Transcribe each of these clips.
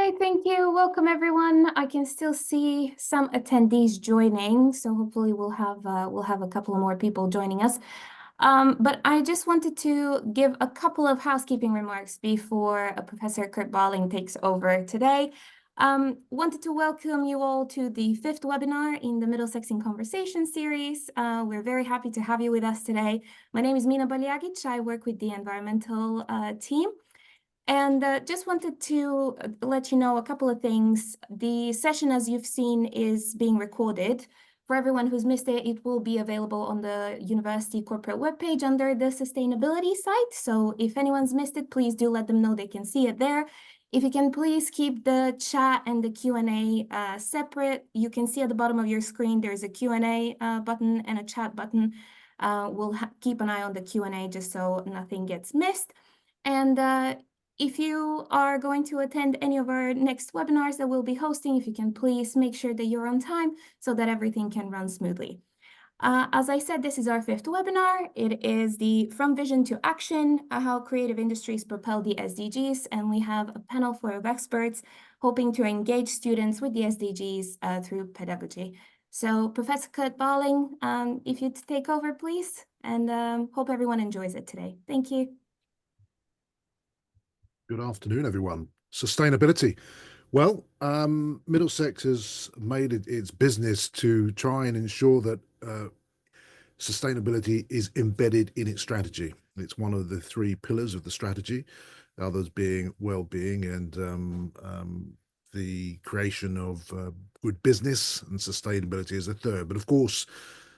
Hi, thank you. Welcome, everyone. I can still see some attendees joining, so hopefully we'll have a couple of more people joining us. But I just wanted to give a couple of housekeeping remarks before Professor Kurt Balling takes over today. Wanted to welcome you all to the fifth webinar in the Middlesex in Conversation series. We're very happy to have you with us today. My name is Mina Baljagic. I work with the environmental team. And just wanted to let you know a couple of things. The session, as you've seen, is being recorded. For everyone who's missed it, it will be available on the university corporate webpage under the sustainability site. So if anyone's missed it, please do let them know they can see it there. If you can please keep the chat and the Q&A separate. You can see at the bottom of your screen, there's a Q&A button and a chat button. We'll keep an eye on the Q&A just so nothing gets missed. And if you are going to attend any of our next webinars that we'll be hosting, if you can please make sure that you're on time so that everything can run smoothly. As I said, this is our fifth webinar. It is the From Vision to Action, how creative industries propel the SDGs. And we have a panel full of experts hoping to engage students with the SDGs through pedagogy. So Professor Kurt Balling, if you'd take over, please, and hope everyone enjoys it today. Thank you. Good afternoon, everyone. Sustainability. Well, Middlesex has made it its business to try and ensure that sustainability is embedded in its strategy. It's one of the three pillars of the strategy, others being well-being and the creation of good business, and sustainability is a third. But of course,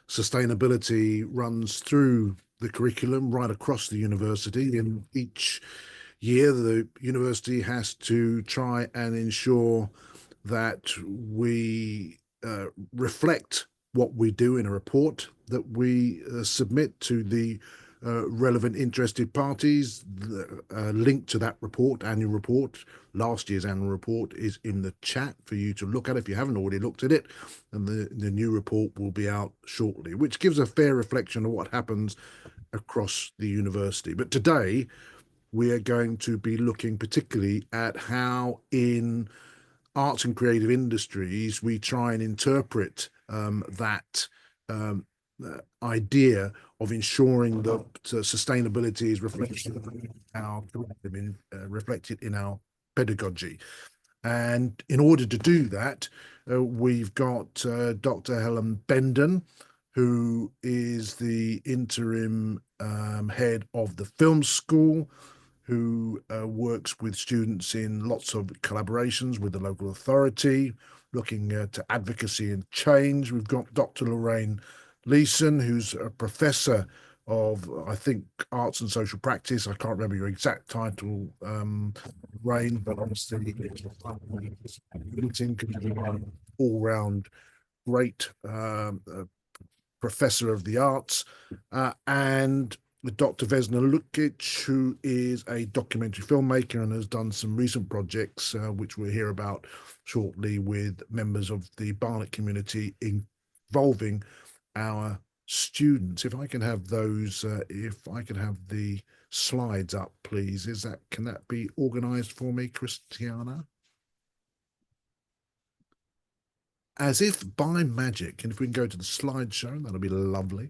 sustainability runs through the curriculum right across the university. In each year, the university has to try and ensure that we reflect what we do in a report that we submit to the relevant interested parties. Link to that report, annual report, last year's annual report, is in the chat for you to look at if you haven't already looked at it, and the new report will be out shortly, which gives a fair reflection of what happens across the university. But today we are going to be looking particularly at how in arts and creative industries we try and interpret that idea of ensuring that sustainability is reflected in our pedagogy. And in order to do that, we've got Dr. Helen Bendon, who is the interim head of the film school, who works with students in lots of collaborations with the local authority, looking to advocacy and change. We've got Dr. Lorraine Leeson, who's a professor of, I think, arts and social practice. I can't remember your exact title, Rain, but obviously all-round great professor of the arts, and with Dr. Vesna Lukic, who is a documentary filmmaker and has done some recent projects, which we'll hear about shortly, with members of the Barnet community involving our students. If I can have those, if I can have the slides up, please. Can that be organized for me, Christiana? As if by magic, and if we can go to the slideshow, that'll be lovely.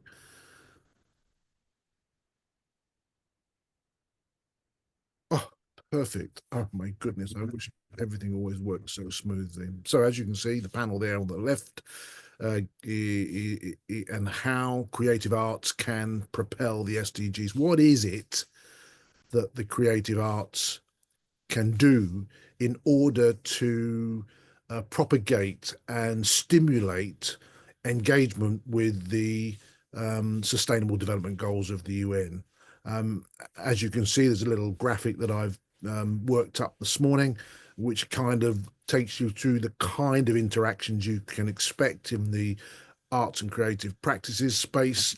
Oh, perfect. Oh my goodness, I wish everything always worked so smoothly. So as you can see, the panel there on the left, and how creative arts can propel the SDGs. What is it that the creative arts can do in order to propagate and stimulate engagement with the Sustainable Development Goals of the UN? As you can see, there's a little graphic that I've worked up this morning, which kind of takes you through the kind of interactions you can expect in the arts and creative practices space.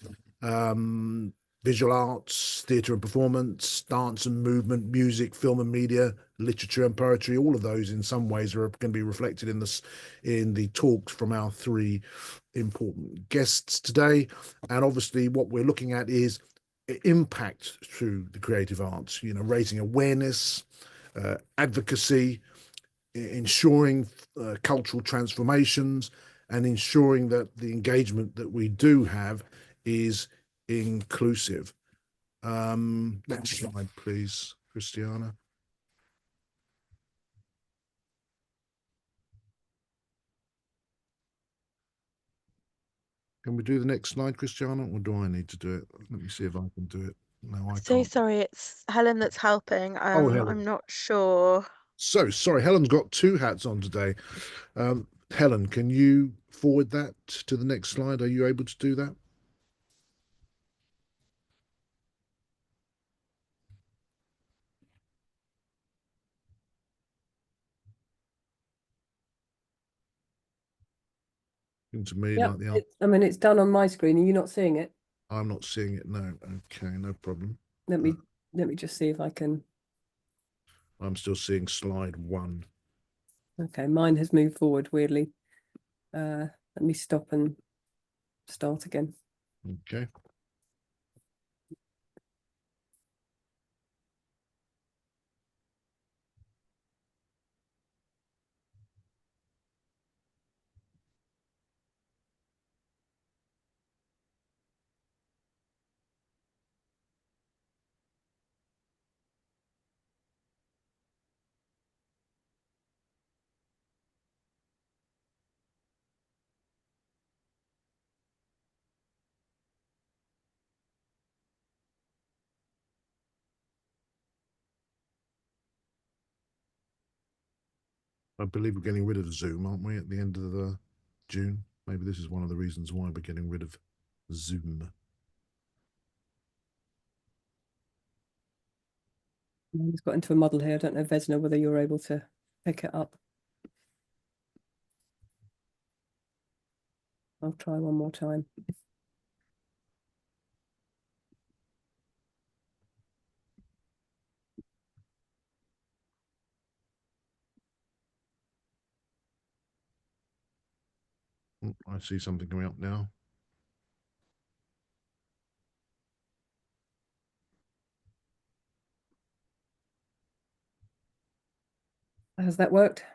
Visual arts, theatre and performance, dance and movement, music, film and media, literature and poetry, all of those in some ways are going to be reflected in the talks from our three important guests today. And obviously what we're looking at is impact through the creative arts, raising awareness, advocacy, ensuring cultural transformations, and ensuring that the engagement that we do have is inclusive. Next slide, please, Christiana. Can we do the next slide, Christiana, or do I need to do it? Let me see if I can do it. No, I So can't. sorry, it's Helen that's helping. Oh, Helen. I'm not sure. So sorry, Helen's got two hats on today. Helen, can you forward that to the next slide? Are you able to do that? To me, Yeah, like the I mean, it's done on my screen. Are you not seeing it? I'm not seeing it now. Okay, no problem. Let me just see if I can. I'm still seeing slide 1. Okay, mine has moved forward weirdly. Let me stop and start again. Okay. I believe we're getting rid of Zoom, aren't we, at the end of the June? Maybe this is one of the reasons why we're getting rid of Zoom. It's got into a muddle here. I don't know, Vesna, whether you're able to pick it up. I'll try one more time. I see something coming up now. Has that worked?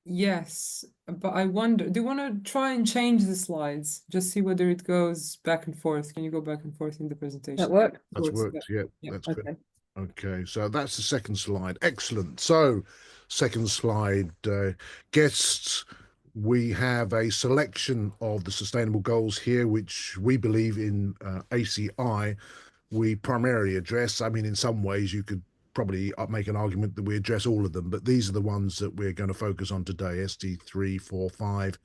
Yes, but I wonder, do you want to try and change the slides? Just see whether it goes back and forth. Can you go back and forth in the presentation? That worked? That's Towards- worked, yeah, yeah. that's good. Okay. Okay, so that's the second slide. Excellent. So, second slide, guests, we have a selection of the sustainable goals here, which we believe in ACI, we primarily address. I mean, in some ways, you could probably make an argument that we address all of them, but these are the ones that we're going to focus on today: SD 3, 4, 5,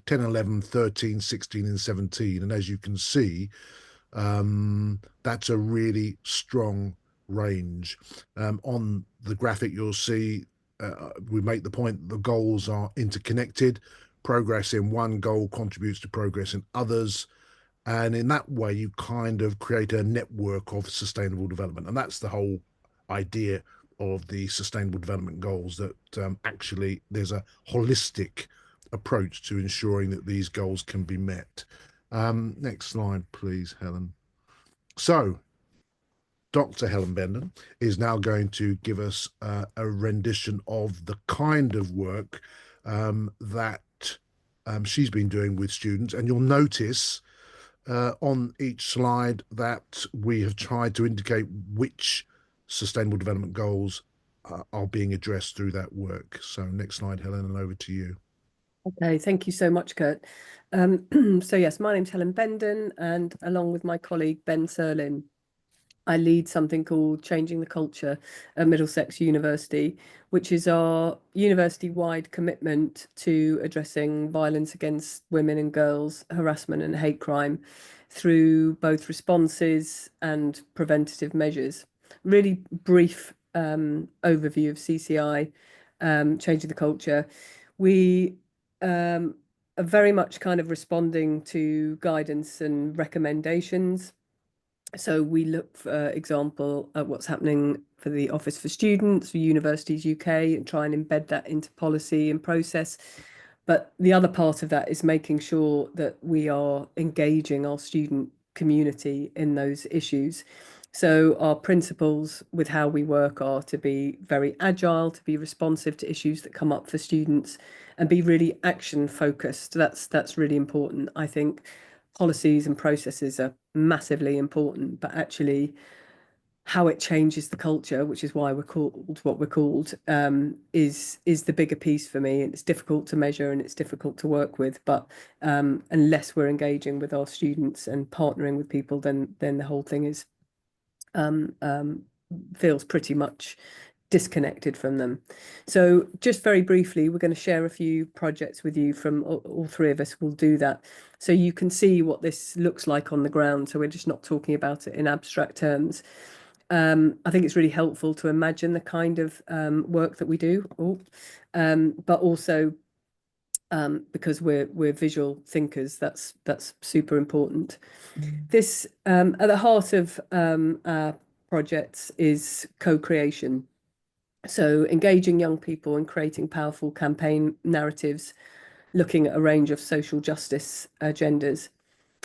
10, 11, 13, 16, and 17. And as you can see, that's a really strong range. On the graphic, you'll see we make the point that the goals are interconnected. Progress in one goal contributes to progress in others. And in that way, you kind of create a network of sustainable development. And that's the whole idea of the sustainable development goals, that actually there's a holistic approach to ensuring that these goals can be met. Next slide, please, Helen. So, Dr. Helen Bendon is now going to give us a rendition of the kind of work that she's been doing with students. And you'll notice on each slide that we have tried to indicate which sustainable development goals are being addressed through that work. So next slide, Helen, and over to you. Okay, thank you so much, Kurt. So yes, my name's Helen Bendon, and along with my colleague Ben Serlin, I lead something called Changing the Culture at Middlesex University, which is our university-wide commitment to addressing violence against women and girls, harassment and hate crime through both responses and preventative measures. Really brief overview of CCI, Changing the Culture. We are very much kind of responding to guidance and recommendations. So we look, for example, at what's happening for the Office for Students, for Universities UK, and try and embed that into policy and process. But the other part of that is making sure that we are engaging our student community in those issues. So our principles with how we work are to be very agile, to be responsive to issues that come up for students, and be really action focused. That's really important. I think policies and processes are massively important, but actually how it changes the culture, which is why we're called what we're called, is the bigger piece for me. It's difficult to measure and it's difficult to work with, but unless we're engaging with our students and partnering with people, then the whole thing is feels pretty much disconnected from them. So just very briefly, we're going to share a few projects with you from all three of us will do that. So you can see what this looks like on the ground. So we're just not talking about it in abstract terms. I think it's really helpful to imagine the kind of work that we do, but also because we're visual thinkers, that's super important. This at the heart of our projects is co-creation. So engaging young people and creating powerful campaign narratives, looking at a range of social justice agendas.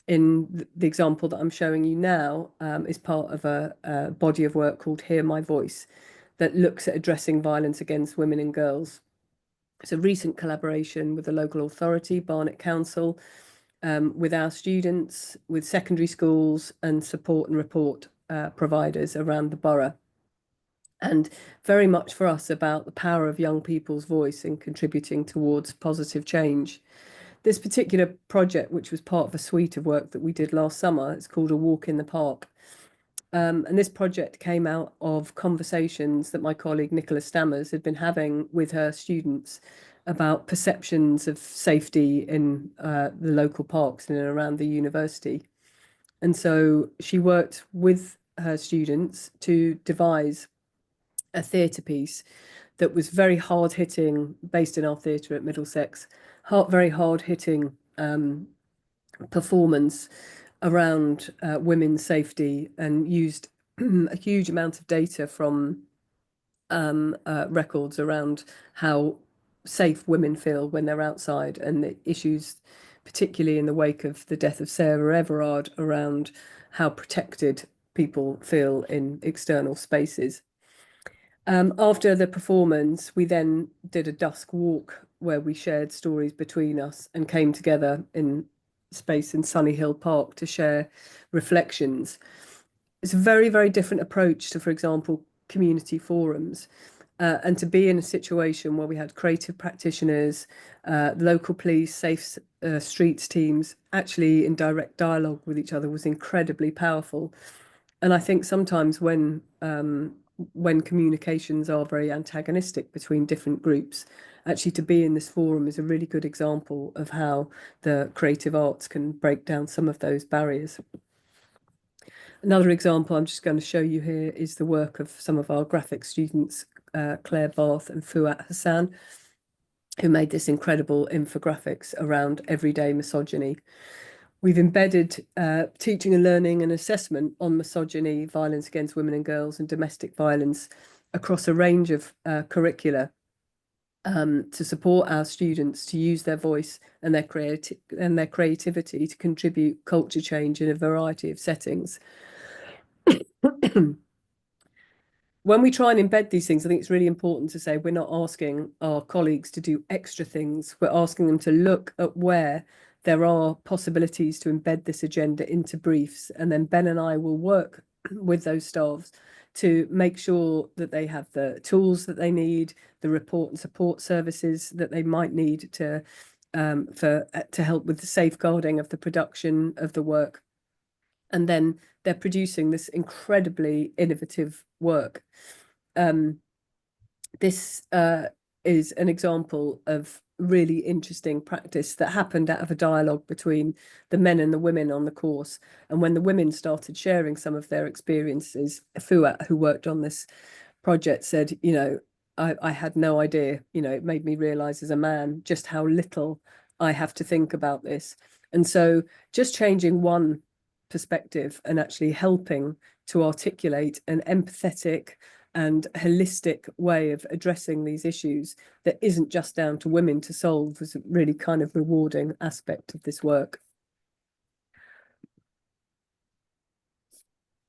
In the example that I'm showing you now is part of a body of work called Hear My Voice that looks at addressing violence against women and girls. It's a recent collaboration with the local authority, Barnet Council, with our students, with secondary schools and support and report providers around the borough. And very much for us about the power of young people's voice in contributing towards positive change. This particular project, which was part of a suite of work that we did last summer, it's called A Walk in the Park. And this project came out of conversations that my colleague Nicola Stammers had been having with her students about perceptions of safety in the local parks in and around the university. And so she worked with her students to devise a theatre piece that was very hard hitting, based in our theatre at Middlesex, very hard hitting performance around women's safety, and used a huge amount of data from records around how safe women feel when they're outside, and the issues, particularly in the wake of the death of Sarah Everard, around how protected people feel in external spaces. After the performance, we then did a dusk walk where we shared stories between us and came together in space in Sunny Hill Park to share reflections. It's a very, very different approach to, for example, community forums. And to be in a situation where we had creative practitioners, local police, safe streets teams, actually in direct dialogue with each other was incredibly powerful. And I think sometimes when communications are very antagonistic between different groups, actually to be in this forum is a really good example of how the creative arts can break down some of those barriers. Another example I'm just going to show you here is the work of some of our graphic students, Claire Barth and Fuat Hassan, who made this incredible infographics around everyday misogyny. We've embedded teaching and learning and assessment on misogyny, violence against women and girls, and domestic violence across a range of curricula to support our students to use their voice and their creativity to contribute culture change in a variety of settings. When we try and embed these things, I think it's really important to say we're not asking our colleagues to do extra things. We're asking them to look at where there are possibilities to embed this agenda into briefs. And then Ben and I will work with those staffs to make sure that they have the tools that they need, the report and support services that they might need to help with the safeguarding of the production of the work. And then they're producing this incredibly innovative work. This is an example of really interesting practice that happened out of a dialogue between the men and the women on the course. And when the women started sharing some of their experiences, Fuat, who worked on this project, said, you know, I had no idea, you know, it made me realize as a man just how little I have to think about this. And so just changing one perspective and actually helping to articulate an empathetic and holistic way of addressing these issues that isn't just down to women to solve was a really kind of rewarding aspect of this work.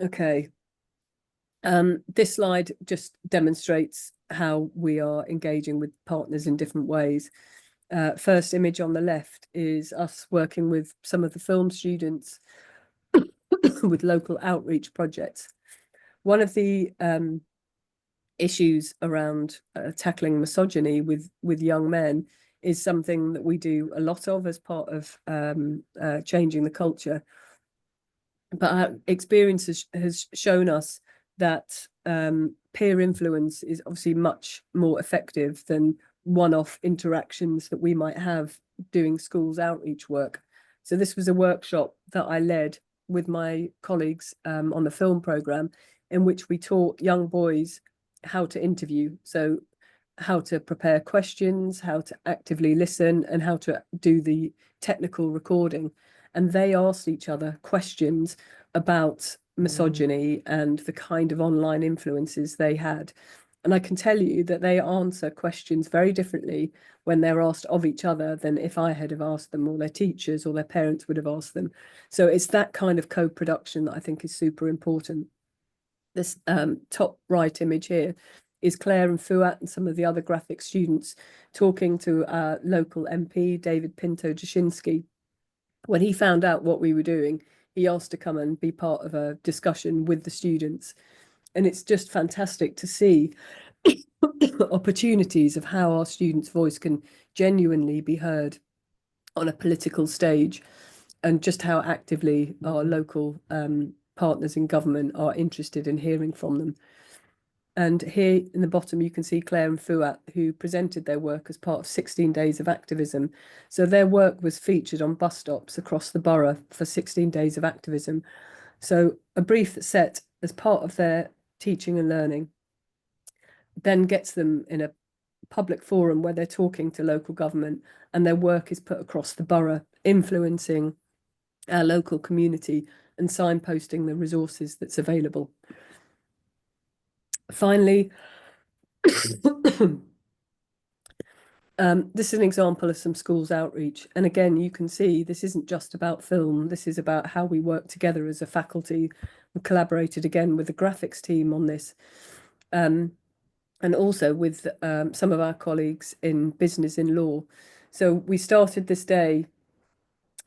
Okay, This slide just demonstrates how we are engaging with partners in different ways. First image on the left is us working with some of the film students with local outreach projects. One of the issues around tackling misogyny with young men is something that we do a lot of as part of changing the culture. But our experience has shown us that peer influence is obviously much more effective than one-off interactions that we might have doing schools outreach work. So this was a workshop that I led with my colleagues on the film programme, in which we taught young boys how to interview. So how to prepare questions, how to actively listen, and how to do the technical recording. And they asked each other questions about misogyny and the kind of online influences they had. And I can tell you that they answer questions very differently when they're asked of each other than if I had have asked them, or their teachers or their parents would have asked them. So it's that kind of co-production that I think is super important. This top right image here is Claire and Fuat and some of the other graphic students talking to our local MP, David Pinto-Jashinsky. When he found out what we were doing, he asked to come and be part of a discussion with the students. And it's just fantastic to see opportunities of how our students' voice can genuinely be heard on a political stage, and just how actively our local partners in government are interested in hearing from them. And here in the bottom, you can see Claire and Fuat, who presented their work as part of 16 days of activism. So their work was featured on bus stops across the borough for 16 days of activism. So a brief that's set as part of their teaching and learning then gets them in a public forum where they're talking to local government, and their work is put across the borough, influencing our local community and signposting the resources that's available. Finally, this is an example of some schools outreach. And again, you can see this isn't just about film. This is about how we work together as a faculty. We collaborated again with the graphics team on this. And also with some of our colleagues in business and law. So we started this day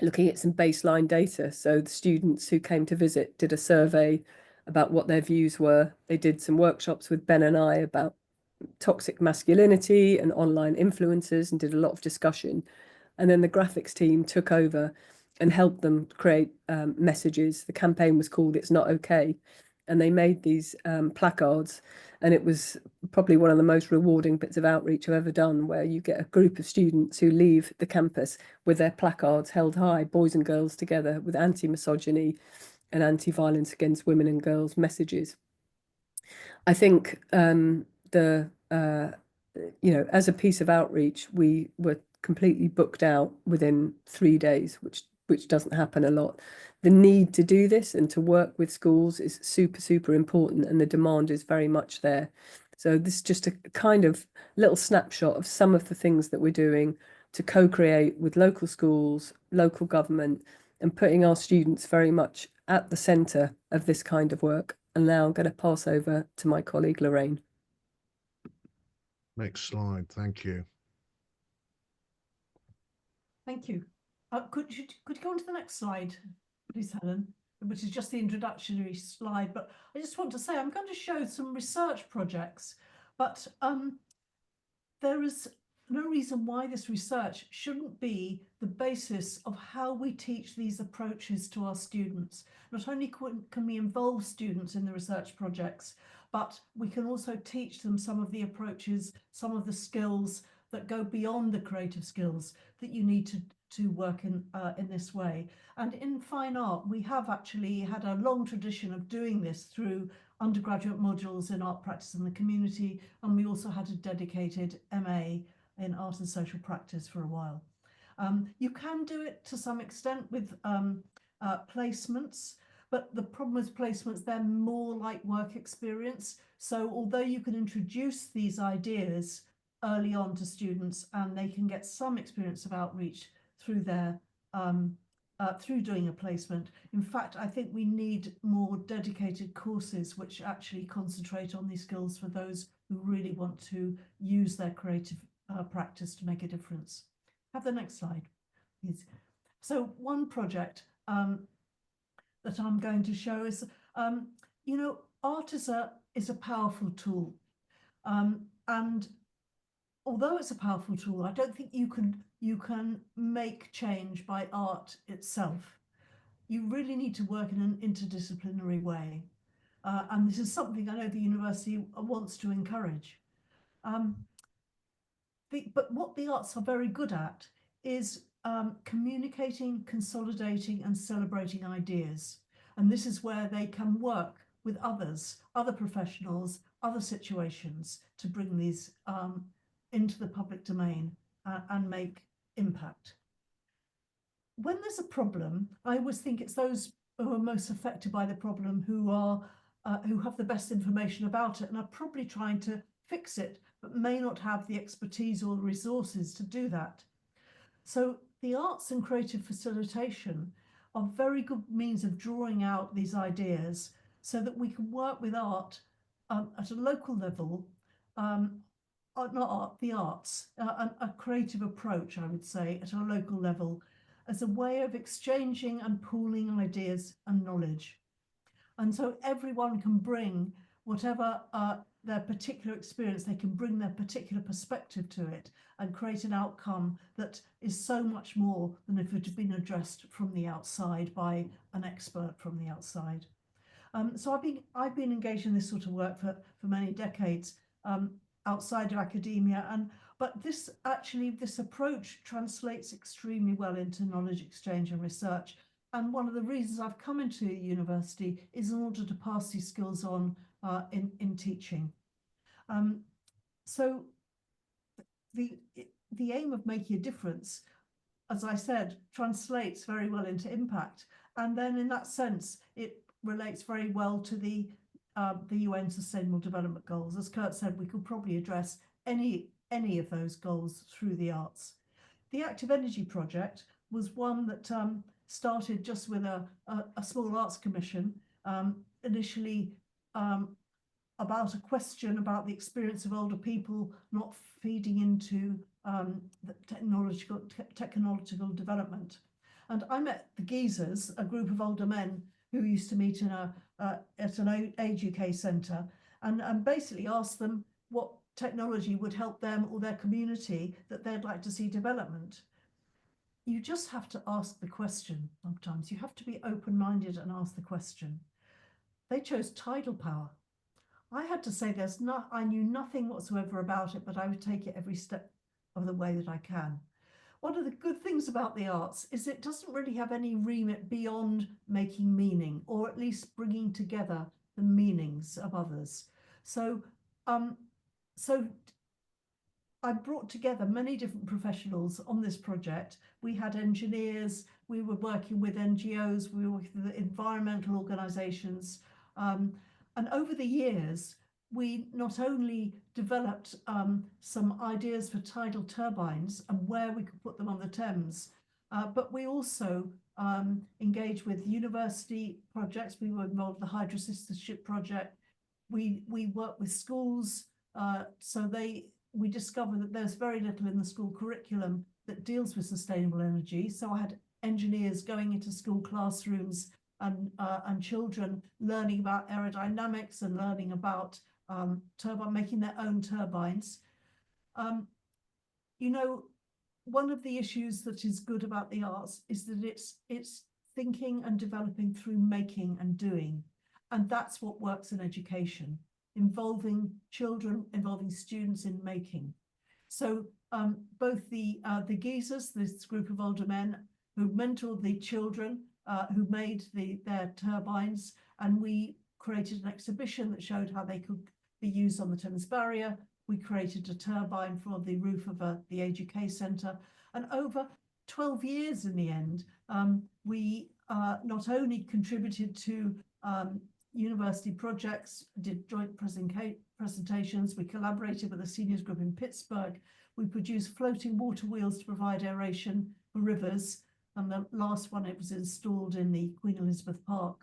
looking at some baseline data. So the students who came to visit did a survey about what their views were. They did some workshops with Ben and I about toxic masculinity and online influencers, and did a lot of discussion. And then the graphics team took over and helped them create messages. The campaign was called "It's Not Okay." And they made these placards, and it was probably one of the most rewarding bits of outreach I've ever done, where you get a group of students who leave the campus with their placards held high, boys and girls together, with anti-misogyny and anti-violence against women and girls messages. I think as a piece of outreach, we were completely booked out within 3 days, which doesn't happen a lot. The need to do this and to work with schools is super, super important, and the demand is very much there. So this is just a kind of little snapshot of some of the things that we're doing to co-create with local schools, local government, and putting our students very much at the centre of this kind of work. And now I'm going to pass over to my colleague, Lorraine. Next slide, thank you. Thank you. Could you go on to the next slide, please, Helen, which is just the introductory slide. But I just want to say I'm going to show some research projects, but there is no reason why this research shouldn't be the basis of how we teach these approaches to our students. Not only can we involve students in the research projects, but we can also teach them some of the approaches, some of the skills that go beyond the creative skills that you need to work in this way. And in fine art, we have actually had a long tradition of doing this through undergraduate modules in art practice in the community, and we also had a dedicated MA in art and social practice for a while. You can do it to some extent with placements, but the problem with placements, they're more like work experience. So although you can introduce these ideas early on to students, and they can get some experience of outreach through their through doing a placement. In fact, I think we need more dedicated courses which actually concentrate on these skills for those who really want to use their creative practice to make a difference. Have the next slide, please. So one project that I'm going to show is, you know, art is a powerful tool. And although it's a powerful tool, I don't think you can make change by art itself. You really need to work in an interdisciplinary way. And this is something I know the university wants to encourage. But what the arts are very good at is communicating, consolidating, and celebrating ideas. And this is where they can work with others, other professionals, other situations to bring these into the public domain and make impact. When there's a problem, I always think it's those who are most affected by the problem who have the best information about it and are probably trying to fix it, but may not have the expertise or the resources to do that. So the arts and creative facilitation are very good means of drawing out these ideas so that we can work with art at a local level, not art, the arts, a creative approach, I would say, at a local level as a way of exchanging and pooling ideas and knowledge. And so everyone can bring whatever their particular experience, they can bring their particular perspective to it and create an outcome that is so much more than if it had been addressed from the outside by an expert from the outside. So I've been engaged in this sort of work for many decades outside of academia, but this approach translates extremely well into knowledge exchange and research. And one of the reasons I've come into university is in order to pass these skills on in teaching. So the aim of making a difference, as I said, translates very well into impact. And then in that sense, it relates very well to the UN Sustainable Development Goals. As Kurt said, we could probably address any of those goals through the arts. The Active Energy Project was one that started just with a small arts commission, initially about a question about the experience of older people not feeding into the technological development. And I met the Geezers, a group of older men who used to meet in at an Age UK centre, and basically asked them what technology would help them or their community that they'd like to see development. You just have to ask the question sometimes. You have to be open-minded and ask the question. They chose tidal power. I had to say I knew nothing whatsoever about it, but I would take it every step of the way that I can. One of the good things about the arts is it doesn't really have any remit beyond making meaning, or at least bringing together the meanings of others. So I brought together many different professionals on this project. We had engineers, we were working with NGOs, we were working with environmental organisations. And over the years, we not only developed some ideas for tidal turbines and where we could put them on the Thames, but we also engaged with university projects. We were involved in the Hydro Sistership project. We worked with schools, we discovered that there's very little in the school curriculum that deals with sustainable energy. So I had engineers going into school classrooms and children learning about aerodynamics and learning about making their own turbines. You know, one of the issues that is good about the arts is that it's thinking and developing through making and doing. And that's what works in education, involving children, involving students in making. So both the Geezers, this group of older men who mentored the children who made their turbines, and we created an exhibition that showed how they could be used on the Thames Barrier. We created a turbine for the roof of the Age UK Centre, and over 12 years in the end, we not only contributed to university projects, did joint presentations, we collaborated with a seniors group in Pittsburgh, we produced floating water wheels to provide aeration for rivers, and the last one, it was installed in the Queen Elizabeth Park.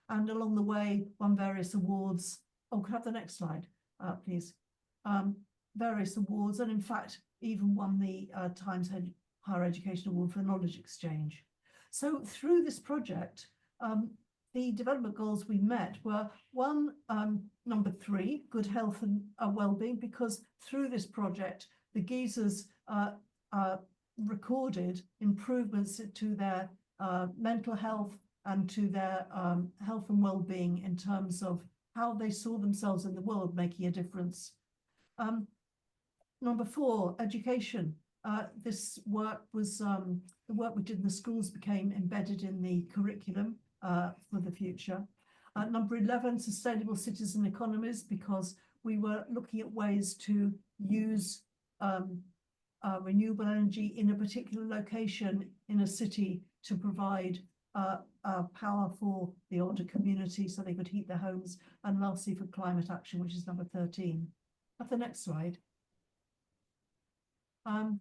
And along the way, won various awards. Oh, could I have the next slide, please? Various awards, and in fact, even won the Times Higher Education Award for Knowledge Exchange. So through this project, the development goals we met were one, number 3, good health and well-being, because through this project, the geezers recorded improvements to their mental health and to their health and well-being in terms of how they saw themselves in the world, making a difference. Number 4, education. This work was, the work we did in the schools became embedded in the curriculum for the future. Number 11, sustainable cities and economies, because we were looking at ways to use renewable energy in a particular location in a city to provide power for the older community so they could heat their homes, and lastly for climate action, which is number 13. Have the next slide. Through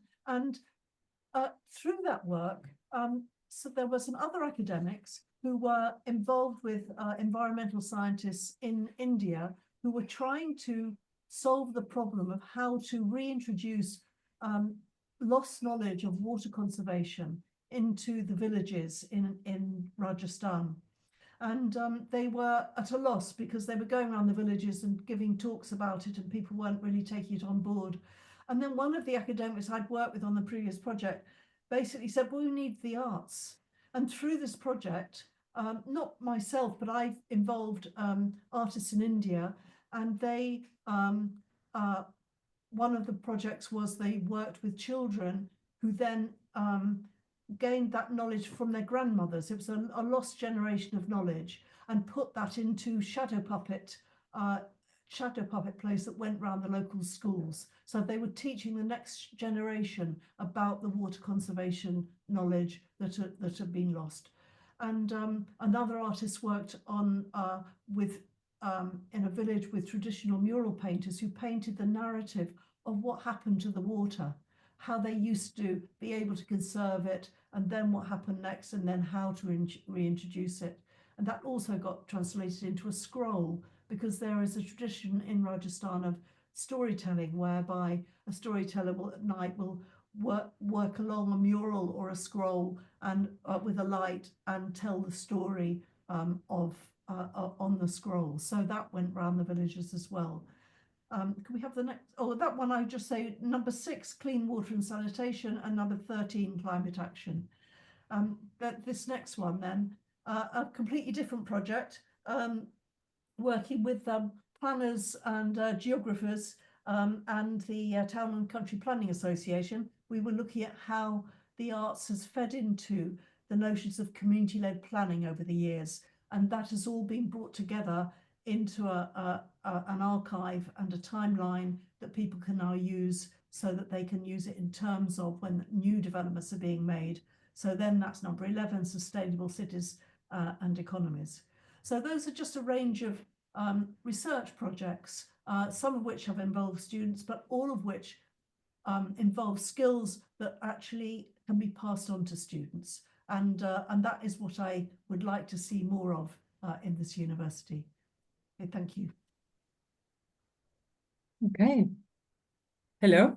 that work, so there were some other academics who were involved with environmental scientists in India who were trying to solve the problem of how to reintroduce lost knowledge of water conservation into the villages in Rajasthan. And they were at a loss because they were going around the villages and giving talks about it, and people weren't really taking it on board. And then one of the academics I'd worked with on the previous project basically said, well, we need the arts. And through this project, not myself, but I've involved artists in India, and they, one of the projects was they worked with children who then gained that knowledge from their grandmothers. It was a lost generation of knowledge, and put that into shadow puppet plays that went around the local schools. So they were teaching the next generation about the water conservation knowledge that had been lost. And another artist worked on in a village with traditional mural painters who painted the narrative of what happened to the water, how they used to be able to conserve it, and then what happened next, and then how to reintroduce it. And that also got translated into a scroll, because there is a tradition in Rajasthan of storytelling whereby a storyteller will at night will work along a mural or a scroll and with a light and tell the story on the scroll. So that went round the villages as well. Can we have the next? Oh, that one I just say number 6, clean water and sanitation, and number 13, climate action. This next one then, a completely different project, working with planners and geographers and the Town and Country Planning Association. We were looking at how the arts has fed into the notions of community-led planning over the years, and that has all been brought together into an archive and a timeline that people can now use, so that they can use it in terms of when new developments are being made. So then that's number 11, sustainable cities and economies. So those are just a range of research projects, some of which have involved students, but all of which involve skills that actually can be passed on to students. And that is what I would like to see more of in this university. Okay, thank you. Okay. Hello.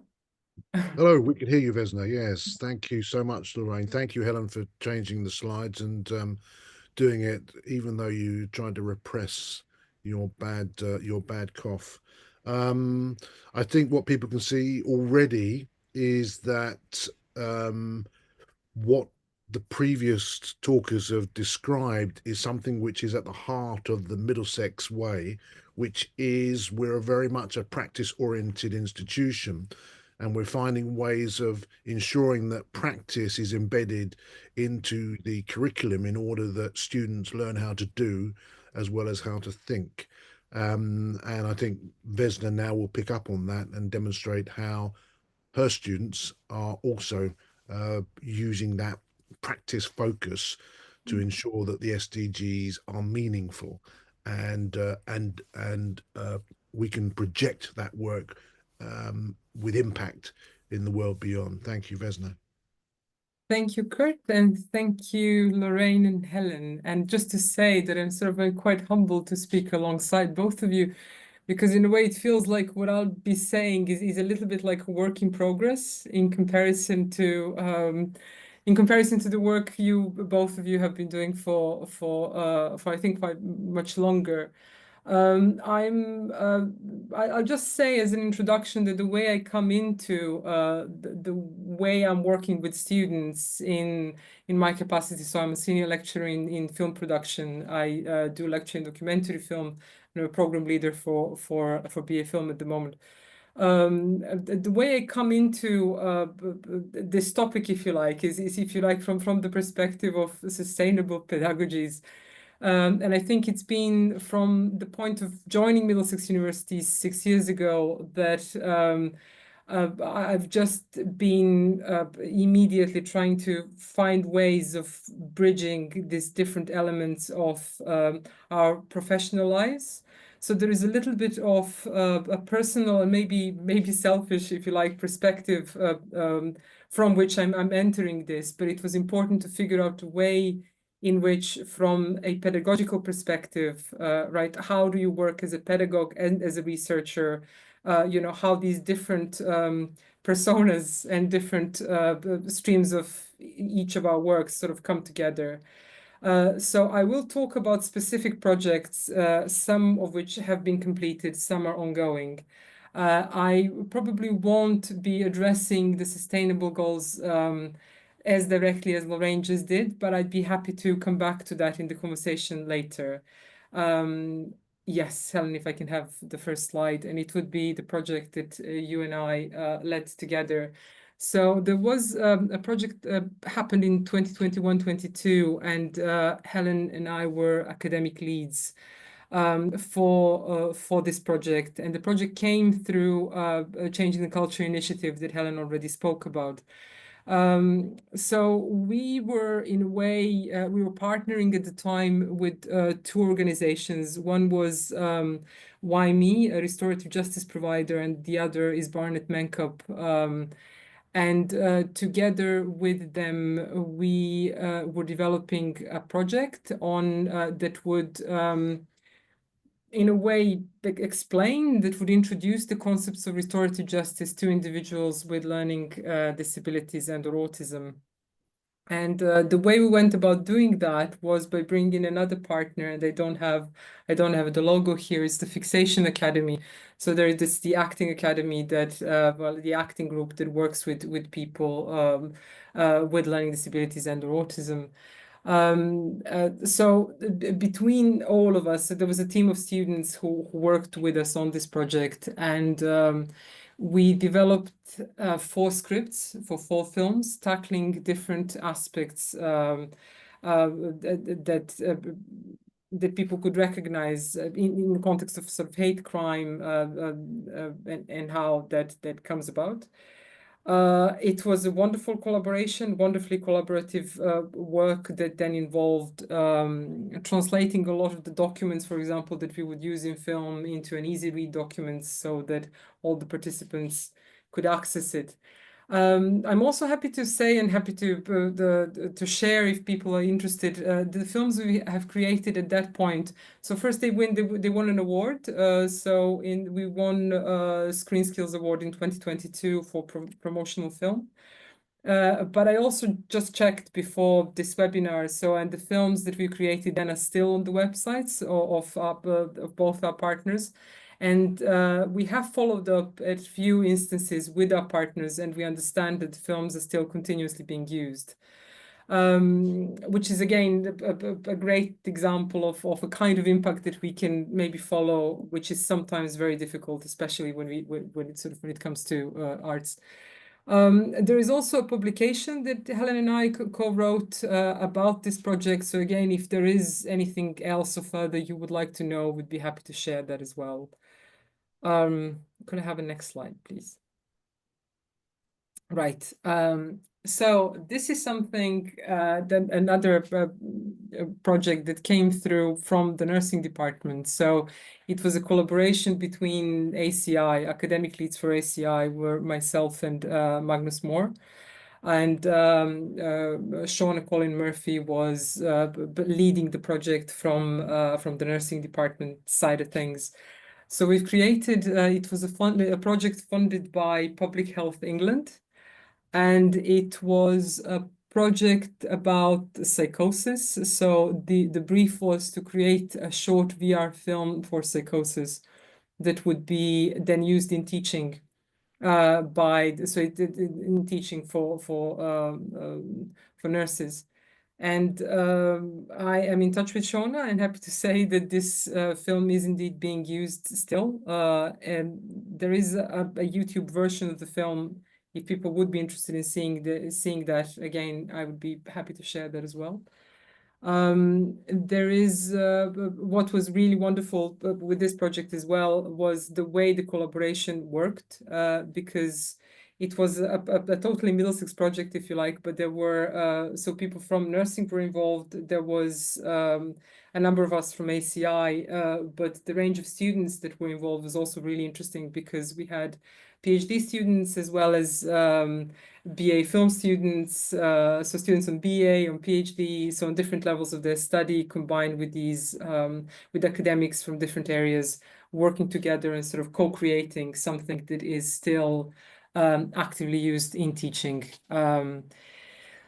Hello, we can hear you, Vesna. Yes, thank you so much, Lorraine. Thank you, Helen, for changing the slides and doing it, even though you tried to repress your bad cough. I think what people can see already is that what the previous talkers have described is something which is at the heart of the Middlesex way, which is we're very much a practice-oriented institution, and we're finding ways of ensuring that practice is embedded into the curriculum in order that students learn how to do as well as how to think. And I think Vesna now will pick up on that and demonstrate how her students are also using that practice focus to ensure that the SDGs are meaningful, and we can project that work with impact in the world beyond. Thank you, Vesna. Thank you, Kurt, and thank you, Lorraine and Helen. And just to say that I'm sort of quite humbled to speak alongside both of you, because in a way it feels like what I'll be saying is a little bit like a work in progress in comparison to the work you both of you have been doing for I think quite much longer. I'll just say as an introduction that the way I come into the way I'm working with students in my capacity. So I'm a senior lecturer in film production. I do lecture in documentary film. I'm a program leader for BA Film at the moment. The way I come into this topic, if you like, is if you like from the perspective of sustainable pedagogies. And I think it's been from the point of joining Middlesex University 6 years ago that I've just been immediately trying to find ways of bridging these different elements of our professional lives. So there is a little bit of a personal and maybe selfish, if you like, perspective from which I'm entering this. But it was important to figure out a way in which, from a pedagogical perspective, right, how do you work as a pedagogue and as a researcher? How these different personas and different streams of each of our works sort of come together. So I will talk about specific projects, some of which have been completed, some are ongoing. I probably won't be addressing the sustainable goals as directly as Lorraine just did, but I'd be happy to come back to that in the conversation later. Yes, Helen, if I can have the first slide, and it would be the project that you and I led together. So there was a project happened in 2021-22, and Helen and I were academic leads for this project. And the project came through a Changing the Culture initiative that Helen already spoke about. So we were, in a way, we were partnering at the time with two organizations. One was Why Me, a restorative justice provider, and the other is Barnett Menkup. And together with them, we were developing a project on that would, in a way, explain, that would introduce the concepts of restorative justice to individuals with learning disabilities and/or autism. And the way we went about doing that was by bringing in another partner, and I don't have the logo here. It's the Fixation Academy. So there is the acting academy that, the acting group that works with people with learning disabilities and or autism. So between all of us, there was a team of students who worked with us on this project, and we developed 4 scripts for 4 films, tackling different aspects that people could recognize in the context of sort of hate crime and how that comes about. It was a wonderful collaboration, wonderfully collaborative work that then involved translating a lot of the documents, for example, that we would use in film into an easy read document so that all the participants could access it. I'm also happy to say and happy to share, if people are interested, the films we have created at that point. So first they won an award. We won Screen Skills Award in 2022 for promotional film. But I also just checked before this webinar. And the films that we created then are still on the websites of both our partners. And we have followed up at few instances with our partners, and we understand that the films are still continuously being used, which is, again, a great example of a kind of impact that we can maybe follow, which is sometimes very difficult, especially when it comes to arts. There is also a publication that Helen and I co-wrote about this project. So again, if there is anything else or further you would like to know, we'd be happy to share that as well. Could I have a next slide, please? Right. So this is something that another project that came through from the nursing department. So it was a collaboration between ACI, academic leads for ACI, were myself and Magnus Moore. And Shauna Colin Murphy was leading the project from the nursing department side of things. So we've created, it was a project funded by Public Health England, and it was a project about psychosis. So the brief was to create a short VR film for psychosis that would be then used in teaching in teaching for nurses. And I am in touch with Shauna and happy to say that this film is indeed being used still. And there is a YouTube version of the film. If people would be interested in seeing that again, I would be happy to share that as well. There is what was really wonderful with this project as well was the way the collaboration worked, because it was a totally Middlesex project, if you like, but there were so people from nursing were involved. There was a number of us from ACI, but the range of students that were involved was also really interesting because we had PhD students as well as BA film students, so students on BA, on PhD, so on different levels of their study, combined with these with academics from different areas working together and sort of co-creating something that is still actively used in teaching.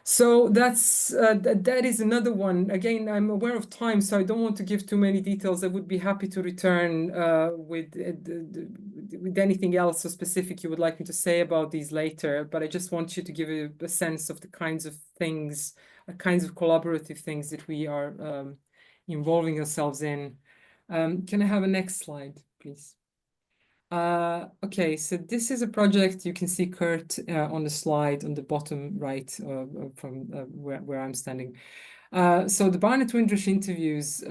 So that is another one. Again, I'm aware of time, so I don't want to give too many details. I would be happy to return with anything else so specific you would like me to say about these later. But I just want you to give a sense of the kinds of things, kinds of collaborative things that we are involving ourselves in. Can I have a next slide, please? Okay, so this is a project you can see Kurt on the slide on the bottom right from where I'm standing. So the Barnett Windrush interviews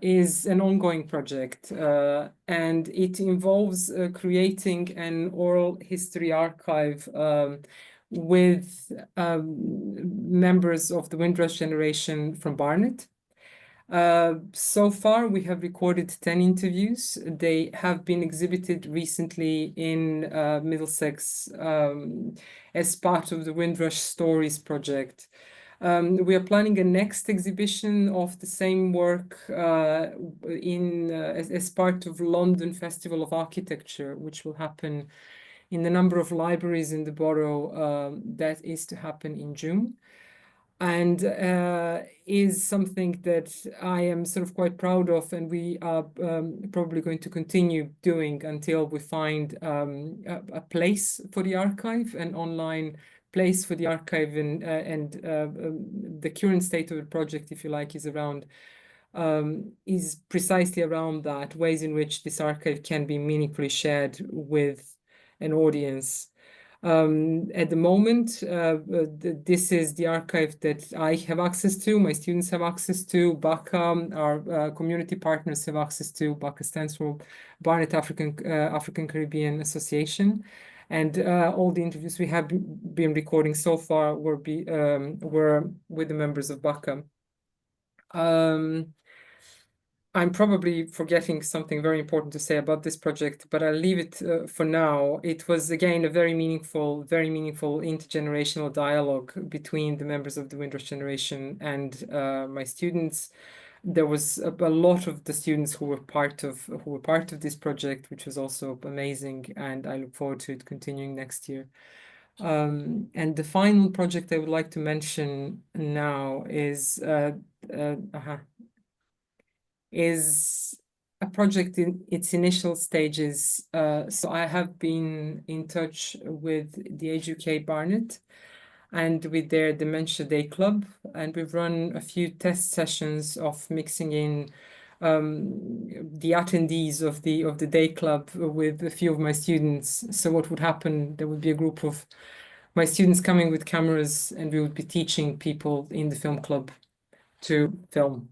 is an ongoing project, and it involves creating an oral history archive with members of the Windrush generation from Barnet. So far, we have recorded 10 interviews. They have been exhibited recently in Middlesex as part of the Windrush Stories project. We are planning a next exhibition of the same work as part of London Festival of Architecture, which will happen in a number of libraries in the borough. That is to happen in June. And is something that I am sort of quite proud of, and we are probably going to continue doing until we find a place for the archive, an online place for the archive, and the current state of the project, if you like, is precisely around that, ways in which this archive can be meaningfully shared with an audience. At the moment, this is the archive that I have access to, my students have access to, BACA, our community partners have access to. BACA stands for Barnet African Caribbean Association. And all the interviews we have been recording so far were with the members of BACA. I'm probably forgetting something very important to say about this project, but I'll leave it for now. It was, again, a very meaningful intergenerational dialogue between the members of the Windrush generation and my students. There was a lot of the students who were part of this project, which was also amazing, and I look forward to it continuing next year. And the final project I would like to mention now is a project in its initial stages. So I have been in touch with the Age UK Barnet and with their Dementia Day Club, and we've run a few test sessions of mixing in the attendees of the day club with a few of my students. So what would happen, there would be a group of my students coming with cameras, and we would be teaching people in the film club to film.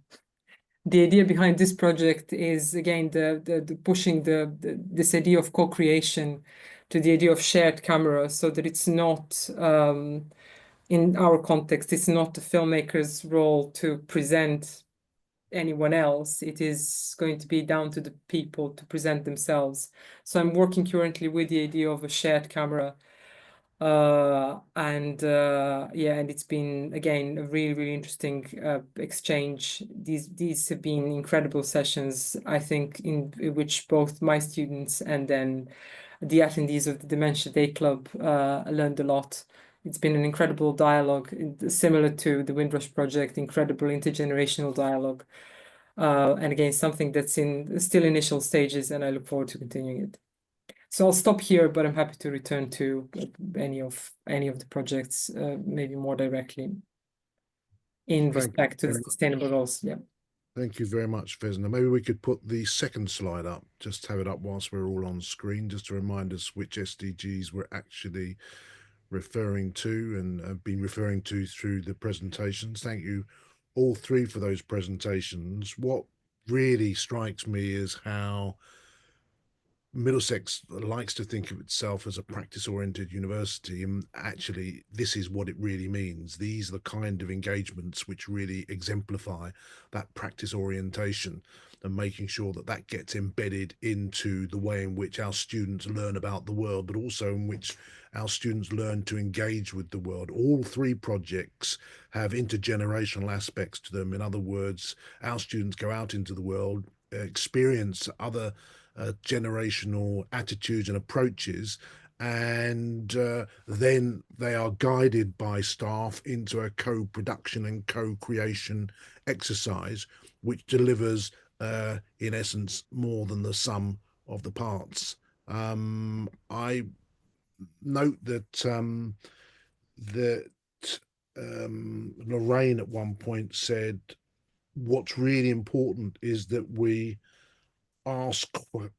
The idea behind this project is, again, the pushing this idea of co-creation to the idea of shared camera, so that it's not in our context, it's not the filmmaker's role to present anyone else. It is going to be down to the people to present themselves. So I'm working currently with the idea of a shared camera. And it's been again a really interesting exchange. These have been incredible sessions, I think, in which both my students and then the attendees of the Dementia Day Club learned a lot. It's been an incredible dialogue, similar to the Windrush project, incredible intergenerational dialogue. And again, something that's in still initial stages, and I look forward to continuing it. So I'll stop here, but I'm happy to return to any of the projects, maybe more directly in Thank respect to you the very much. sustainable goals. Yeah. Thank you very much, Vesna. Maybe we could put the second slide up, just have it up whilst we're all on screen, just to remind us which SDGs we're actually referring to and have been referring to through the presentations. Thank you all three for those presentations. What really strikes me is how Middlesex likes to think of itself as a practice-oriented university, and actually this is what it really means. These are the kind of engagements which really exemplify that practice orientation, and making sure that that gets embedded into the way in which our students learn about the world, but also in which our students learn to engage with the world. All three projects have intergenerational aspects to them. In other words, our students go out into the world, experience other generational attitudes and approaches, and then they are guided by staff into a co-production and co-creation exercise, which delivers, in essence, more than the sum of the parts. I note that Lorraine at one point said, what's really important is that we ask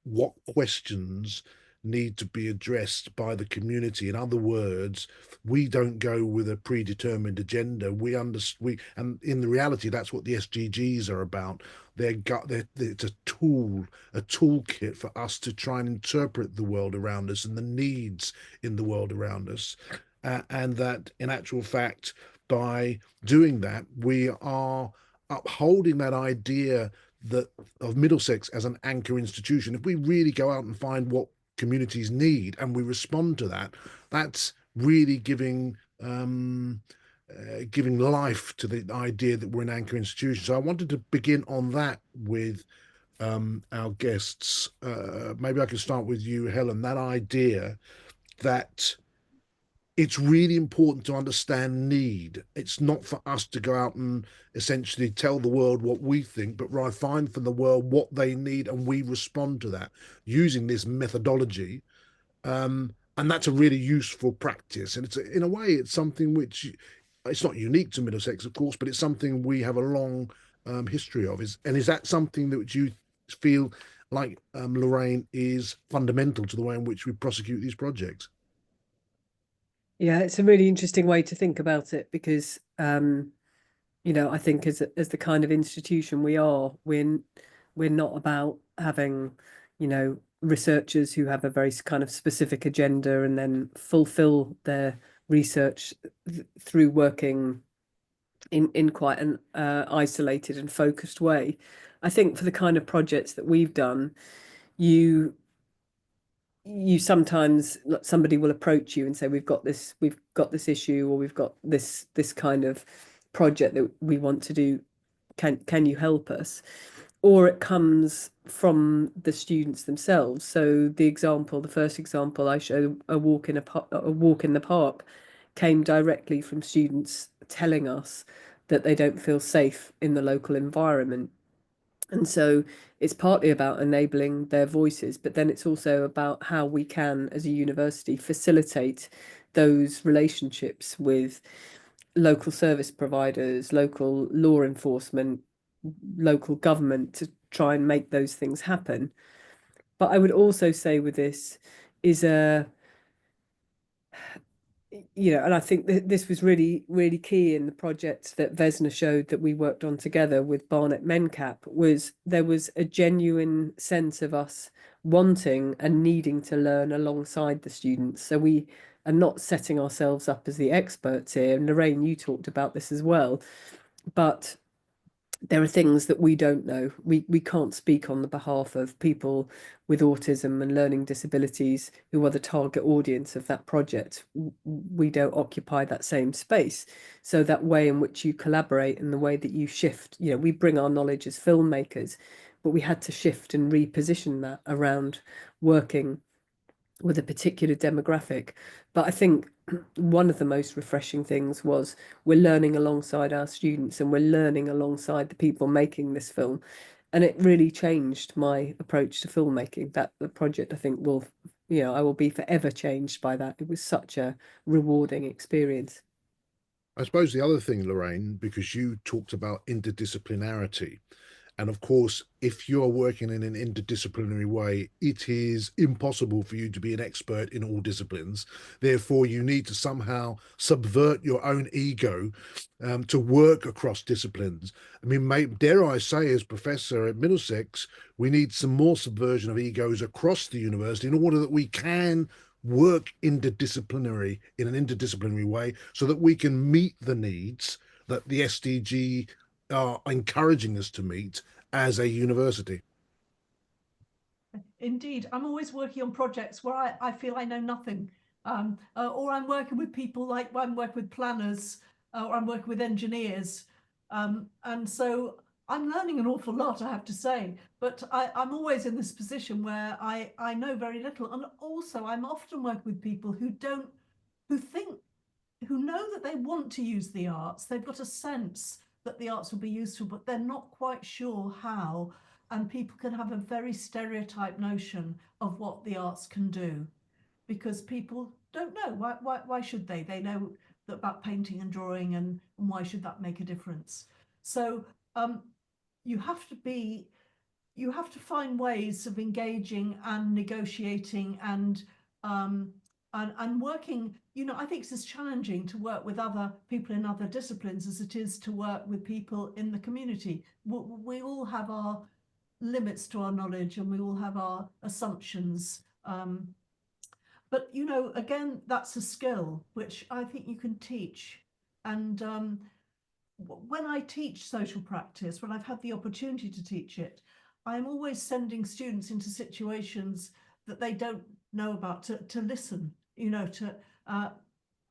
what questions need to be addressed by the community. In other words, we don't go with a predetermined agenda. And in the reality, that's what the SDGs are about. It's a toolkit for us to try and interpret the world around us and the needs in the world around us. And that, in actual fact, by doing that, we are upholding that idea that of Middlesex as an anchor institution. If we really go out and find what communities need and we respond to that, that's really giving life to the idea that we're an anchor institution. So I wanted to begin on that with our guests. Maybe I can start with you, Helen. That idea that it's really important to understand need. It's not for us to go out and essentially tell the world what we think, but rather find from the world what they need, and we respond to that using this methodology. And that's a really useful practice. And in a way, it's something which it's not unique to Middlesex, of course, but it's something we have a long history of. Is that something that you feel like, Lorraine, is fundamental to the way in which we prosecute these projects? Yeah, it's a really interesting way to think about it because, I think as the kind of institution we are, we're not about having, researchers who have a very kind of specific agenda and then fulfill their research through working in quite an isolated and focused way. I think for the kind of projects that we've done, you sometimes, somebody will approach you and say, we've got this issue, or we've got this kind of project that we want to do. Can you help us? Or it comes from the students themselves. So the first example I showed, a walk in the park, came directly from students telling us that they don't feel safe in the local environment. And so it's partly about enabling their voices, but then it's also about how we can, as a university, facilitate those relationships with local service providers, local law enforcement, local government, to try and make those things happen. But I would also say with this is and I think this was really, really key in the project that Vesna showed that we worked on together with Barnet MenCap, was there was a genuine sense of us wanting and needing to learn alongside the students. So we are not setting ourselves up as the experts here. And Lorraine, you talked about this as well, but there are things that we don't know. We can't speak on the behalf of people with autism and learning disabilities who are the target audience of that project. We don't occupy that same space. So that way in which you collaborate and the way that you shift, you know, we bring our knowledge as filmmakers, but we had to shift and reposition that around working with a particular demographic. But I think one of the most refreshing things was we're learning alongside our students and we're learning alongside the people making this film. And it really changed my approach to filmmaking. That the project, I think, will, you know, I will be forever changed by that. It was such a rewarding experience. I suppose the other thing, Lorraine, because you talked about interdisciplinarity, and of course, if you're working in an interdisciplinary way, it is impossible for you to be an expert in all disciplines. Therefore, you need to somehow subvert your own ego to work across disciplines. I mean, dare I say, as professor at Middlesex, we need some more subversion of egos across the university in order that we can work in an interdisciplinary way so that we can meet the needs that the SDG are encouraging us to meet as a university. Indeed, I'm always working on projects where I feel I know nothing, or I'm working with people like I'm working with planners, or I'm working with engineers, and so I'm learning an awful lot, I have to say. But I'm always in this position where I know very little, and also I'm often working with people who know that they want to use the arts. They've got a sense that the arts will be useful, but they're not quite sure how. And people can have a very stereotyped notion of what the arts can do, because people don't know. Why should they? They know about painting and drawing, and why should that make a difference? So you have to find ways of engaging and negotiating and working. You know, I think it's as challenging to work with other people in other disciplines as it is to work with people in the community. We all have our limits to our knowledge and we all have our assumptions. But, you know, again, that's a skill which I think you can teach. And when I teach social practice, when I've had the opportunity to teach it, I'm always sending students into situations that they don't know about to listen, you know, I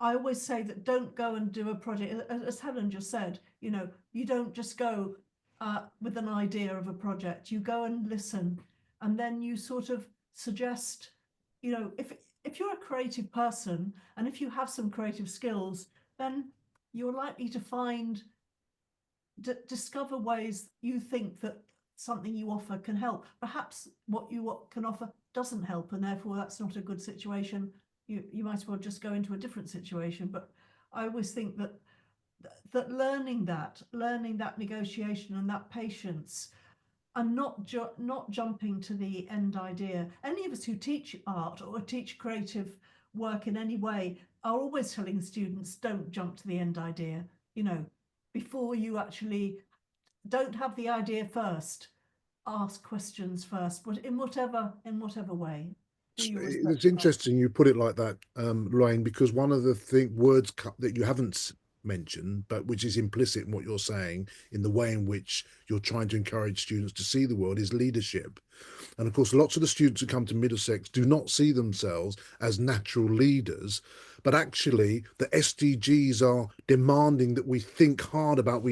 always say that don't go and do a project, as Helen just said, you know, you don't just go with an idea of a project, you go and listen, and then you sort of suggest, you know, if you're a creative person and if you have some creative skills, then you're likely to discover ways you think that something you offer can help. Perhaps what you can offer doesn't help, and therefore that's not a good situation. You might as well just go into a different situation. But I always think that learning that negotiation and that patience, and not jumping to the end idea. Any of us who teach art or teach creative work in any way are always telling students, don't jump to the end idea. You know, before you actually, don't have the idea first. Ask questions first, but in whatever way. It's interesting you put it like that, Lorraine, because one of the words that you haven't mentioned, but which is implicit in what you're saying, in the way in which you're trying to encourage students to see the world, is leadership. And of course, lots of the students who come to Middlesex do not see themselves as natural leaders, but actually the SDGs are demanding that we think hard about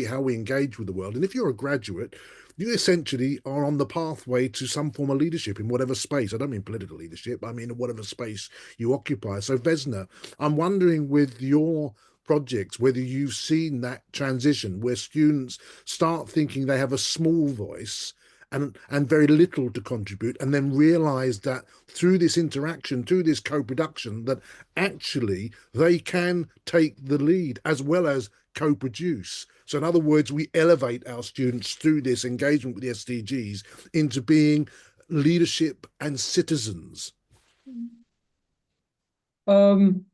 how we engage with the world. And if you're a graduate, you essentially are on the pathway to some form of leadership in whatever space. I don't mean political leadership, I mean whatever space you occupy. So Vesna, I'm wondering with your projects whether you've seen that transition where students start thinking they have a small voice and very little to contribute, and then realize that through this interaction, through this co-production, that actually they can take the lead as well as co-produce. So in other words, we elevate our students through this engagement with the SDGs into being leadership and citizens.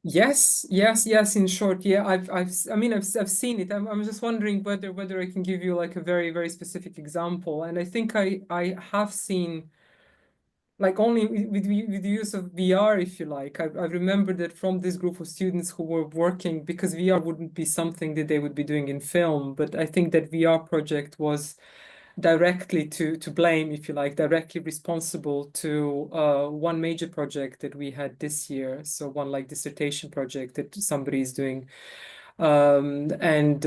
Yes, in short, yeah, I've seen it. I'm just wondering whether I can give you like a very, very specific example. And I think I have seen like only with the use of VR, if you like. I remember that from this group of students who were working, because VR wouldn't be something that they would be doing in film, but I think that VR project was directly to blame, if you like, directly responsible to one major project that we had this year. So one like dissertation project that somebody is doing. And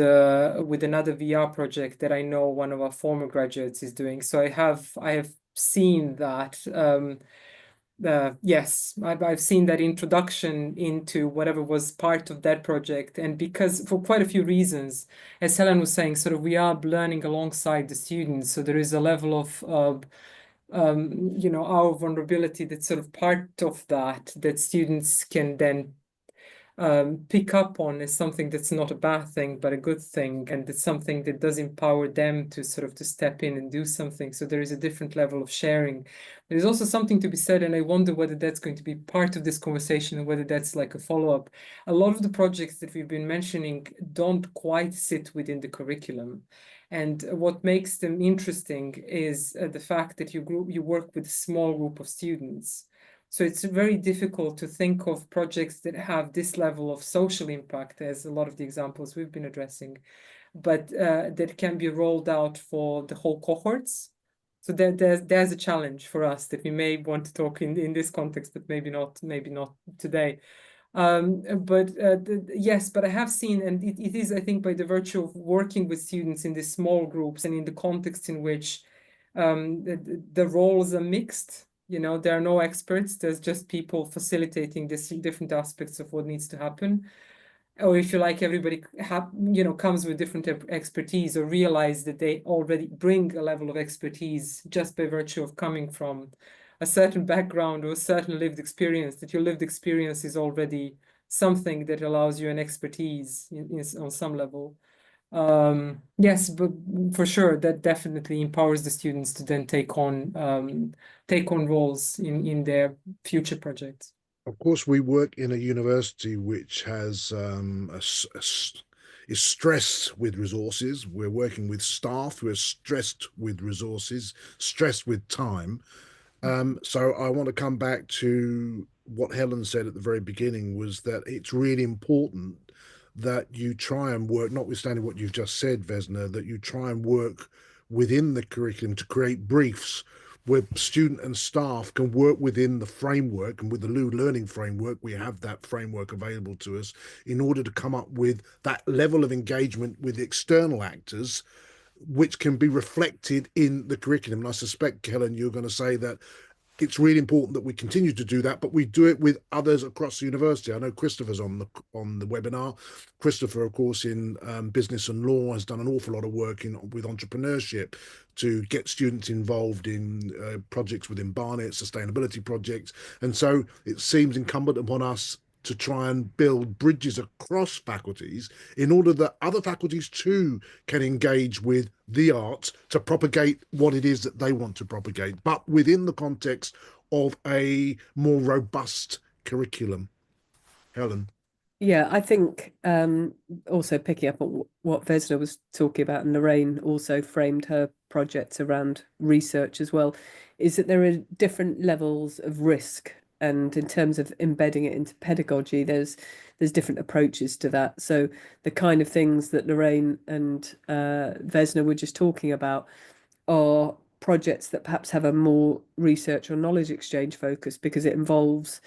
with another VR project that I know one of our former graduates is doing. So I have seen that. Yes, I've seen that introduction into whatever was part of that project. And because for quite a few reasons, as Helen was saying, sort of we are learning alongside the students. So there is a level of our vulnerability that's sort of part of that students can then pick up on as something that's not a bad thing, but a good thing. And it's something that does empower them to sort of to step in and do something. So there is a different level of sharing. There's also something to be said, and I wonder whether that's going to be part of this conversation and whether that's like a follow-up. A lot of the projects that we've been mentioning don't quite sit within the curriculum. And what makes them interesting is the fact that you work with a small group of students. So it's very difficult to think of projects that have this level of social impact, as a lot of the examples we've been addressing, but that can be rolled out for the whole cohorts. So there's a challenge for us that we may want to talk in this context, but maybe not today. Yes, but I have seen, and it is, I think, by the virtue of working with students in these small groups and in the context in which the roles are mixed. There are no experts. There's just people facilitating these different aspects of what needs to happen. Or if you like, everybody comes with different expertise, or realize that they already bring a level of expertise just by virtue of coming from a certain background or a certain lived experience, that your lived experience is already something that allows you an expertise on some level. Yes, but for sure, that definitely empowers the students to then take on roles in their future projects. Of course, we work in a university which has is stressed with resources. We're working with staff who are stressed with resources, stressed with time. So I want to come back to what Helen said at the very beginning, was that it's really important that you try and work, notwithstanding what you've just said, Vesna, that you try and work within the curriculum to create briefs where student and staff can work within the framework. And with the Lou Learning Framework, we have that framework available to us in order to come up with that level of engagement with external actors, which can be reflected in the curriculum. And I suspect, Helen, you're going to say that it's really important that we continue to do that, but we do it with others across the university. I know Christopher's on the webinar. Christopher, of course, in business and law, has done an awful lot of work with entrepreneurship to get students involved in projects within Barnet, sustainability projects. And so it seems incumbent upon us to try and build bridges across faculties in order that other faculties too can engage with the arts to propagate what it is that they want to propagate, but within the context of a more robust curriculum. Helen. Yeah, I think also picking up on what Vesna was talking about, and Lorraine also framed her projects around research as well, is that there are different levels of risk. And in terms of embedding it into pedagogy, there's different approaches to that. So the kind of things that Lorraine and Vesna were just talking about are projects that perhaps have a more research or knowledge exchange focus, because it involves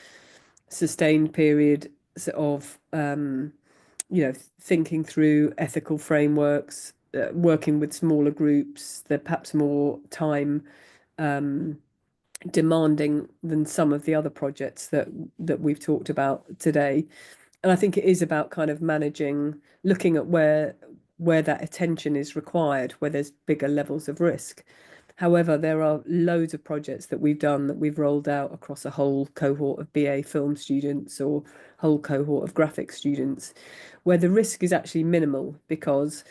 sustained period of thinking through ethical frameworks, working with smaller groups. They're perhaps more time demanding than some of the other projects that we've talked about today. And I think it is about kind of managing, looking at where that attention is required, where there's bigger levels of risk. However, there are loads of projects that we've done that we've rolled out across a whole cohort of BA film students or whole cohort of graphic students, where the risk is actually minimal, because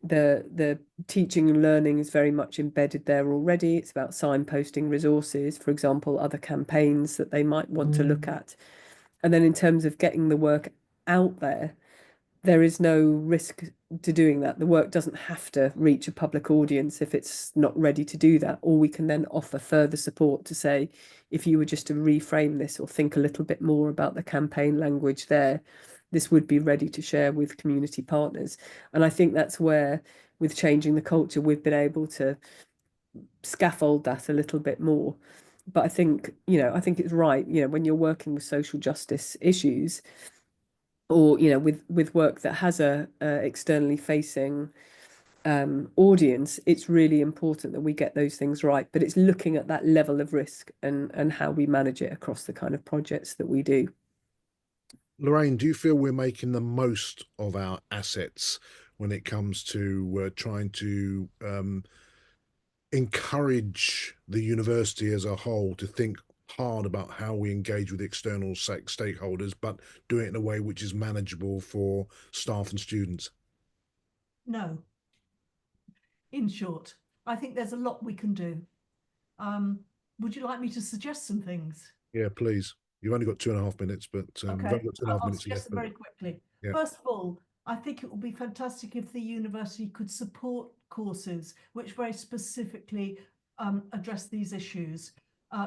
the teaching and learning is very much embedded there already. It's about signposting resources, for example, other campaigns that they might want to look at. And then in terms of getting the work out there, there is no risk to doing that. The work doesn't have to reach a public audience if it's not ready to do that, or we can then offer further support to say, if you were just to reframe this or think a little bit more about the campaign language there, this would be ready to share with community partners. And I think that's where, with changing the culture, we've been able to scaffold that a little bit more. But I think, I think it's right, when you're working with social justice issues, or, with work that has a externally facing audience, it's really important that we get those things right. But it's looking at that level of risk and how we manage it across the kind of projects that we do. Lorraine, do you feel we're making the most of our assets when it comes to trying to encourage the university as a whole to think hard about how we engage with external stakeholders, but do it in a way which is manageable for staff and students? No. In short, I think there's a lot we can do. Would you like me to suggest some things? Yeah, please. You've only got 2.5 minutes, but we've only got 2.5 I'll minutes suggest left. them very quickly. Yeah. First of all, I think it would be fantastic if the university could support courses which very specifically address these issues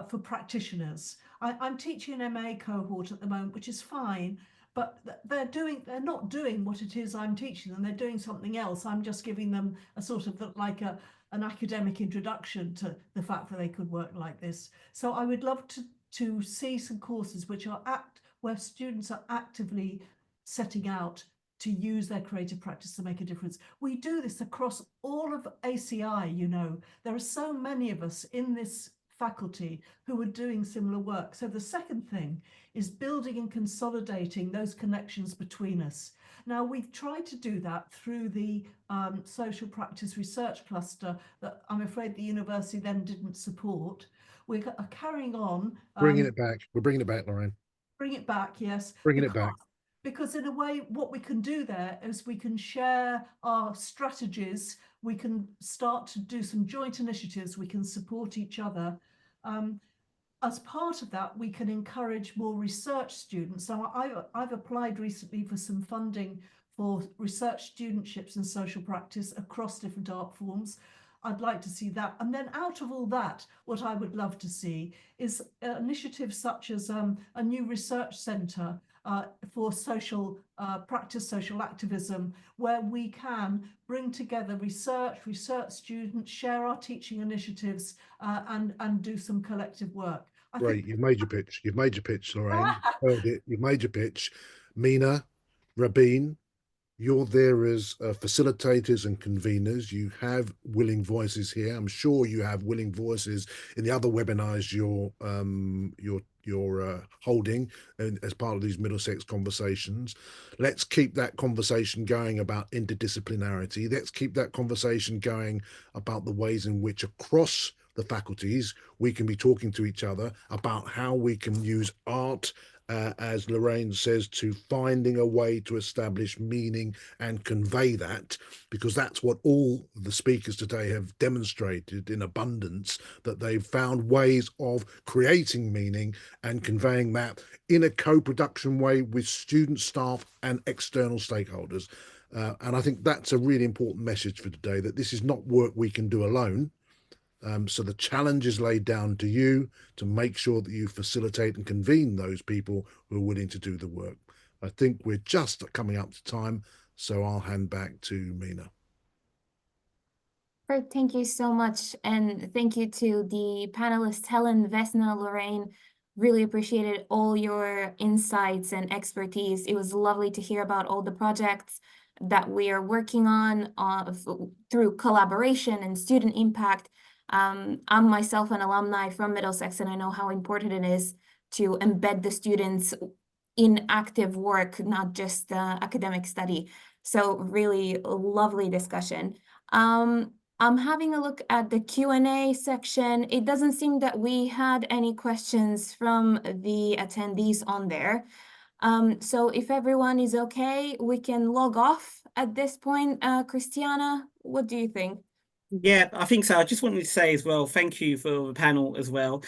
for practitioners. I'm teaching an MA cohort at the moment, which is fine, but they're not doing what it is I'm teaching them. They're doing something else. I'm just giving them a sort of an academic introduction to the fact that they could work like this. So I would love to see some courses which are where students are actively setting out to use their creative practice to make a difference. We do this across all of ACI, there are so many of us in this faculty who are doing similar work. So the second thing is building and consolidating those connections between us. Now, we've tried to do that through the social practice research cluster that I'm afraid the university then didn't support. We're carrying on. Bringing it back. We're bringing it back, Lorraine. Bring it back, yes. Bringing it back. Because in a way, what we can do there is we can share our strategies. We can start to do some joint initiatives. We can support each other. As part of that, we can encourage more research students. So I've applied recently for some funding for research studentships and social practice across different art forms. I'd like to see that. And then out of all that, what I would love to see is initiatives such as a new research centre for social practice, social activism, where we can bring together research students, share our teaching initiatives, and do some collective work. Great, you've made your pitch. You've made your pitch, Lorraine. Heard it. You've made your pitch. Mina, Rabin, you're there as facilitators and conveners. You have willing voices here. I'm sure you have willing voices in the other webinars you're holding and as part of these Middlesex conversations. Let's keep that conversation going about interdisciplinarity. Let's keep that conversation going about the ways in which across the faculties we can be talking to each other about how we can use art, as Lorraine says, to finding a way to establish meaning and convey that, because that's what all the speakers today have demonstrated in abundance, that they've found ways of creating meaning and conveying that in a co-production way with student, staff and external stakeholders. And I think that's a really important message for today, that this is not work we can do alone. So the challenge is laid down to you to make sure that you facilitate and convene those people who are willing to do the work. I think we're just coming up to time, so I'll hand back to Mina. Great, thank you so much. And thank you to the panelists, Helen, Vesna, Lorraine. Really appreciated all your insights and expertise. It was lovely to hear about all the projects that we are working on through collaboration and student impact. I'm myself an alumni from Middlesex, and I know how important it is to embed the students in active work, not just academic study. So really lovely discussion. I'm having a look at the Q&A section. It doesn't seem that we had any questions from the attendees on there. So if everyone is okay, we can log off at this point. Christiana, what do you think? Yeah, I think so. I just wanted to say as well, thank you for the panel as well.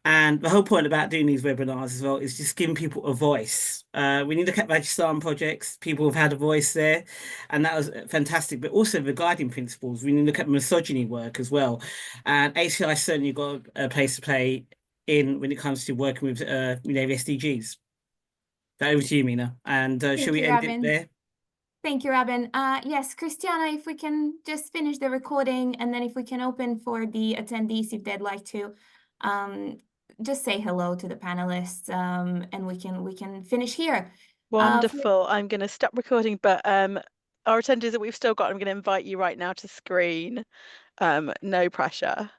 And the whole point about doing these webinars as well is just giving people a voice. When you look at Rajasthan projects, people have had a voice there, and that was fantastic. But also the guiding principles, when you look at misogyny work as well. And ACI certainly got a place to play in when it comes to working with you know, SDGs. Over to you, Mina. And shall we you, end it Robin. there? Thank you, Robin. Yes, Christiana, if we can just finish the recording, and then if we can open for the attendees if they'd like to, just say hello to the panelists, and we can finish here. Wonderful. I'm going to stop recording, but our attendees that we've still got, I'm going to invite you right now to screen. No pressure.